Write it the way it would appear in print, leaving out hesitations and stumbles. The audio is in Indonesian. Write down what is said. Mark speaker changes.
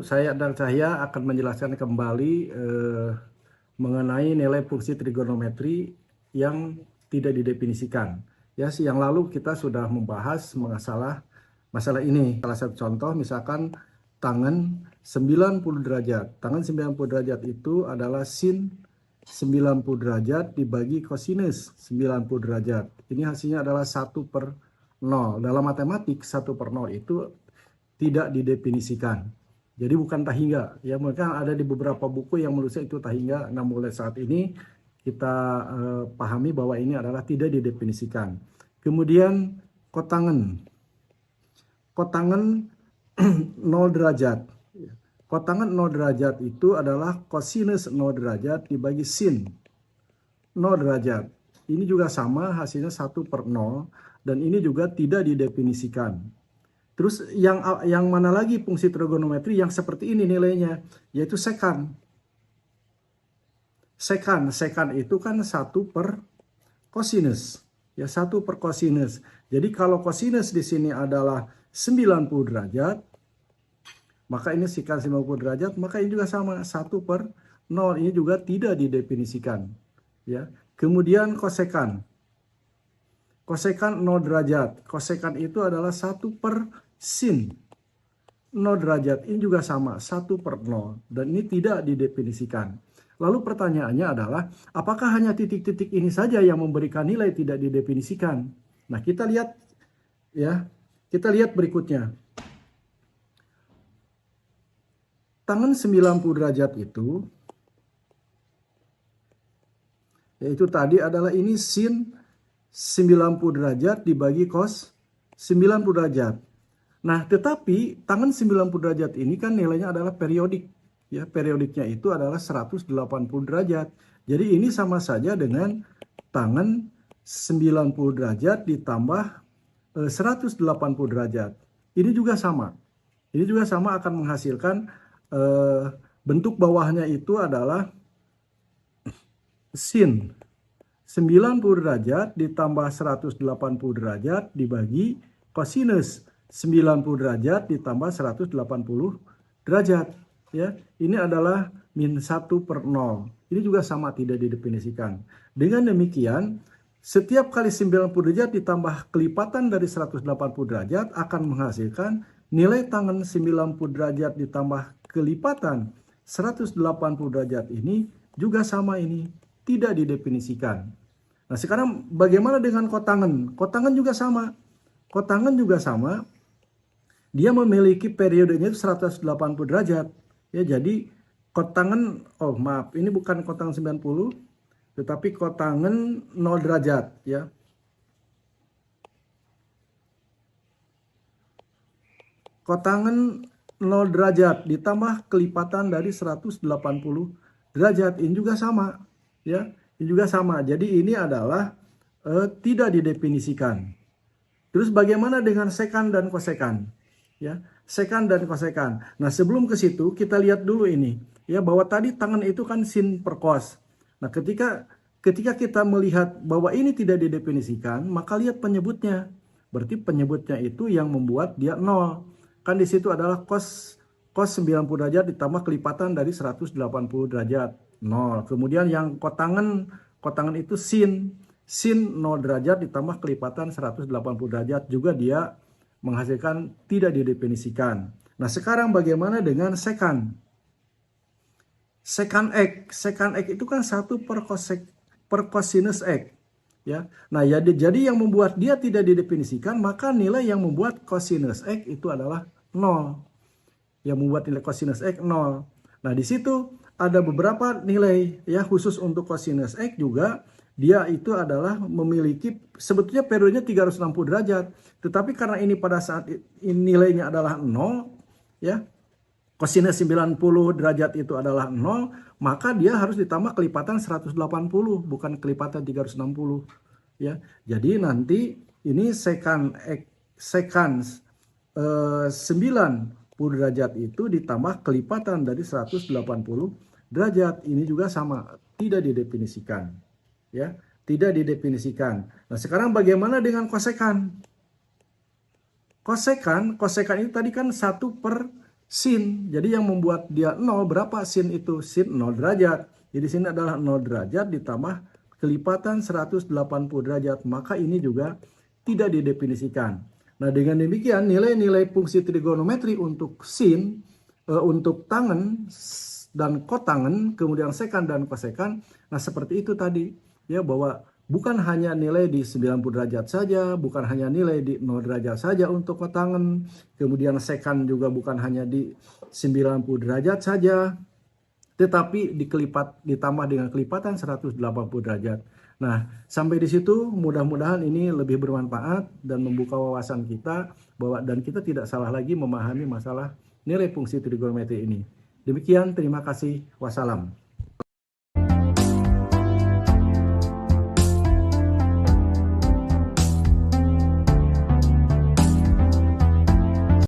Speaker 1: saya dan Cahya akan menjelaskan kembali mengenai nilai fungsi trigonometri yang tidak didefinisikan. Ya, yang lalu kita sudah membahas masalah ini. Salah satu contoh misalkan tangan 90 derajat. Tangan 90 derajat itu adalah sin 90 derajat dibagi kosinus 90 derajat. Ini hasilnya adalah 1/0. Dalam matematik 1/0 itu tidak didefinisikan. Jadi bukan tahingga. Ya, mungkin ada di beberapa buku yang menulisnya itu tahingga. Nah, mulai saat ini kita pahami bahwa ini adalah tidak didefinisikan. Kemudian kotangan. Kotangan 0 derajat. Kotangan 0 derajat itu adalah kosinus 0 derajat dibagi sin 0 derajat. Ini juga sama, hasilnya 1/0 dan ini juga tidak didefinisikan. Terus yang mana lagi fungsi trigonometri yang seperti ini nilainya, yaitu sekan. Sekan itu kan 1/cosinus. Ya, 1/cosinus. Jadi kalau cosinus di sini adalah 90 derajat, maka ini sekan 90 derajat, maka ini juga sama 1/0. Ini juga tidak didefinisikan. Ya. Kemudian kosekan. Kosekan 0 derajat. Kosekan itu adalah 1/sin 0 derajat. Ini juga sama 1/0. Dan ini tidak didefinisikan. Lalu pertanyaannya adalah, apakah hanya titik-titik ini saja yang memberikan nilai tidak didefinisikan? Nah, kita lihat ya. Kita lihat berikutnya. Tangan 90 derajat itu, yaitu tadi adalah ini sin 90 derajat dibagi cos 90 derajat. Nah, tetapi tangan 90 derajat ini kan nilainya adalah periodik. Ya, periodiknya itu adalah 180 derajat. Jadi ini sama saja dengan tangan 90 derajat ditambah 180 derajat. Ini juga sama. Ini juga sama akan menghasilkan bentuk bawahnya itu adalah sin 90 derajat ditambah 180 derajat dibagi kosinus 90 derajat ditambah 180 derajat. Ya, ini adalah min 1/0. Ini juga sama tidak didefinisikan. Dengan demikian, setiap kali 90 derajat ditambah kelipatan dari 180 derajat akan menghasilkan nilai tangan 90 derajat ditambah kelipatan 180 derajat ini juga sama ini. Tidak didefinisikan. Nah, sekarang bagaimana dengan kotangan? Kotangan juga sama. Kotangan juga sama. Dia memiliki periodenya itu 180 derajat. Ya, jadi kotangan, oh maaf, ini bukan kotangan 90, tetapi kotangan 0 derajat. Ya. Kotangan 0 derajat ditambah kelipatan dari 180 derajat. Ini juga sama. Ya, ini juga sama. Jadi ini adalah tidak didefinisikan. Terus bagaimana dengan sekan dan kosekan? Ya, sekan dan kosekan. Nah, sebelum ke situ kita lihat dulu ini, ya, bahwa tadi tangan itu kan sin per cos. Nah, ketika kita melihat bahwa ini tidak didefinisikan, maka lihat penyebutnya. Berarti penyebutnya itu yang membuat dia 0. Kan di situ adalah cos 90 derajat ditambah kelipatan dari 180 derajat. 0. Kemudian yang kotangan itu sin 0 derajat ditambah kelipatan 180 derajat, juga dia menghasilkan tidak didefinisikan. Nah, sekarang bagaimana dengan sekan? Sekan X. Sekan X itu kan 1/cosinus X. Ya. Nah, jadi yang membuat dia tidak didefinisikan, maka nilai yang membuat cosinus X itu adalah 0. Yang membuat nilai cosinus X 0. Nah, di situ ada beberapa nilai, ya, khusus untuk cosinus X juga. Dia itu adalah memiliki sebetulnya periodenya 360 derajat. Tetapi karena ini pada saat ini nilainya adalah 0, ya, kosinus 90 derajat itu adalah 0, maka dia harus ditambah kelipatan 180, bukan kelipatan 360. Ya. Jadi nanti ini sekan 90 derajat itu ditambah kelipatan dari 180 derajat. Ini juga sama, tidak didefinisikan. Ya, tidak didefinisikan. Nah, sekarang bagaimana dengan kosekan? Kosekan itu tadi kan 1/sin sin. Jadi yang membuat dia 0 berapa sin itu? Sin 0 derajat. Jadi sini adalah 0 derajat ditambah kelipatan 180 derajat. Maka ini juga tidak didefinisikan. Nah, dengan demikian nilai-nilai fungsi trigonometri untuk sin, untuk tangen dan kotangen, kemudian sekan dan kosekan. Nah, seperti itu tadi ya, bahwa bukan hanya nilai di 90 derajat saja, bukan hanya nilai di 0 derajat saja untuk kotangen, kemudian sekan juga bukan hanya di 90 derajat saja, tetapi ditambah dengan kelipatan 180 derajat. Nah, sampai di situ mudah-mudahan ini lebih bermanfaat dan membuka wawasan kita bahwa dan kita tidak salah lagi memahami masalah nilai fungsi trigonometri ini. Demikian, terima kasih. Wassalam.